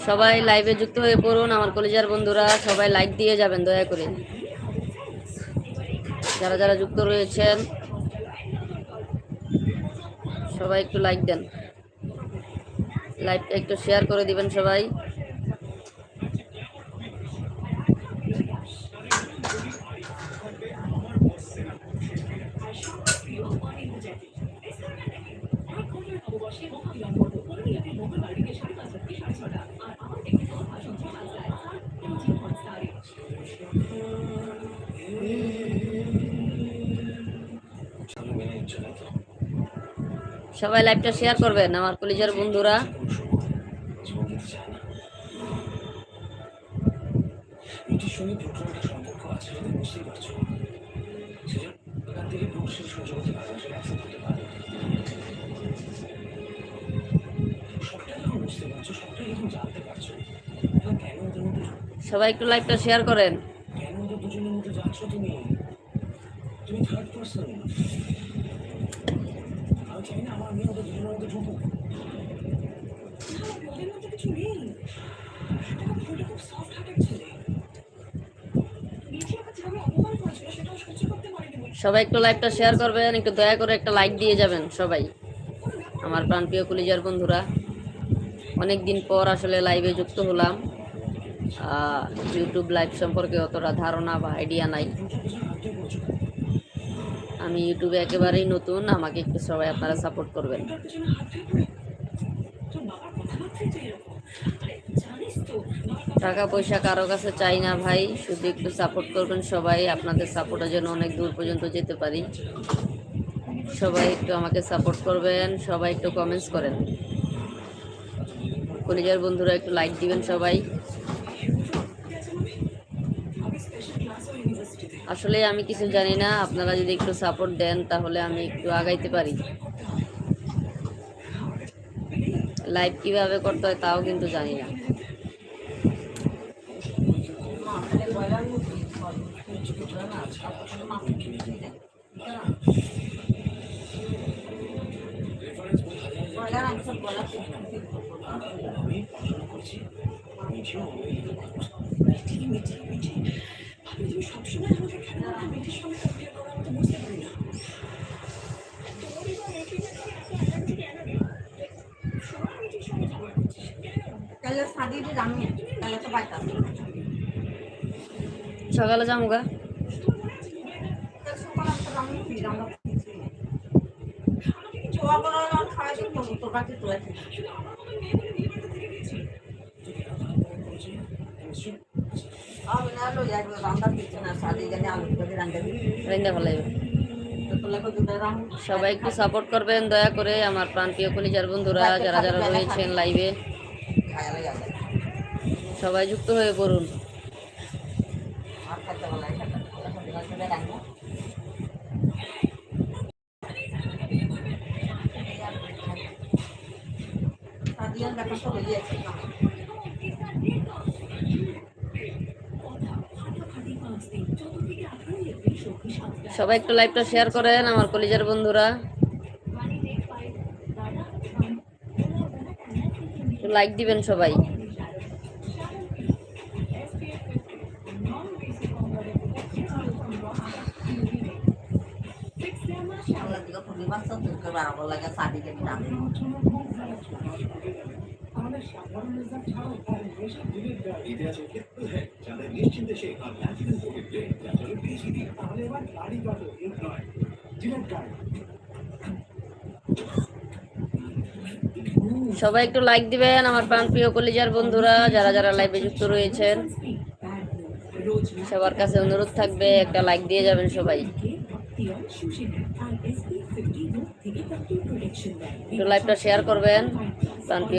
সবাই লাইভে যুক্ত হয়ে পড়ুন আমার কলেজের বন্ধুরা, সবাই লাইক দিয়ে যাবেন দয়া করে। যারা যারা যুক্ত রয়েছেন সবাই একটু লাইক দেন, লাইভটা একটু শেয়ার করে দিবেন সবাই। সবাই লাইভটা শেয়ার করবেন আমার কলেজের বন্ধুরা। সবাই একটু লাইভটা শেয়ার করেন। সবাই একটু লাইভটা শেয়ার করবেন, একটু দয়া করে একটা লাইক দিয়ে যাবেন সবাই আমার প্রাণপ্রিয় কলিজার বন্ধুরা। অনেক দিন পর আসলে লাইভে যুক্ত হলাম। ইউটিউব লাইভ সম্পর্কে অতটা ধারণা বা আইডিয়া নাই, আমি ইউটিউবে একেবারেই নতুন, আমাকে একটু সবাই আপনারা সাপোর্ট করবেন। টাকা পয়সা কারো কাছে চাই না ভাই, শুধু একটু সাপোর্ট করবেন সবাই। আপনাদের সাপোর্টের জন্য অনেক দূর পর্যন্ত যেতে পারি। সবাই একটু আমাকে সাপোর্ট করবেন, সবাই একটু কমেন্টস করেন। কলিজার বন্ধুরা একটু লাইক দিবেন সবাই। আসলে আমি কিছু জানি না, আপনারা যদি একটু সাপোর্ট দেন তাহলে আমি একটু আগাইতে পারি। লাইভ কিভাবে করতে হয় তাও কিন্তু জানি না। সকালে যাবো গা। সবাই একটু সাপোর্ট করবেন দয়া করে আমার প্রাণপ্রিয় কলিজার বন্ধুরা, যারা যারা রয়েছেন লাইভে সবাই যুক্ত হয়ে পড়ুন। সবাই একটু লাইভটা শেয়ার করেন আমার কলিজার বন্ধুরা, লাইক দিবেন সবাই। সবাই একটু লাইক দিবেন আমার প্রাণপ্রিয় কলিজার বন্ধুরা, যারা যারা লাইভে যুক্ত রয়েছেন সবার কাছে অনুরোধ থাকবে একটা লাইক দিয়ে যাবেন সবাই। একটু লাইভটা শেয়ার করবেন।